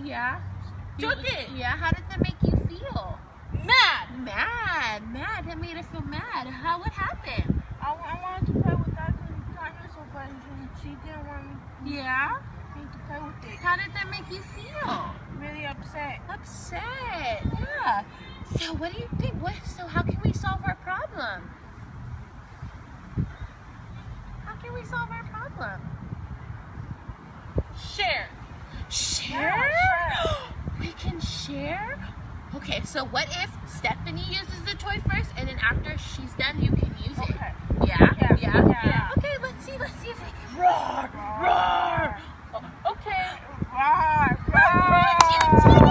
Yeah. Took it. Yeah, how did that make you feel? Mad. Mad. That made her feel mad. What happened? I wanted to play with that dinosaur, but she didn't want me Yeah? to play with it. How did that make you feel? Really upset. Upset. Yeah. So what do you think? So how can we solve our problem? How can we solve our problem? Share. Share? Yeah, share. We can share? Okay, so what if Stephanie uses the toy first, and then after she's done, you can use it? Okay. Yeah? Yeah. Okay, let's see if I can. Roar. Roar! Okay. Roar. Roar!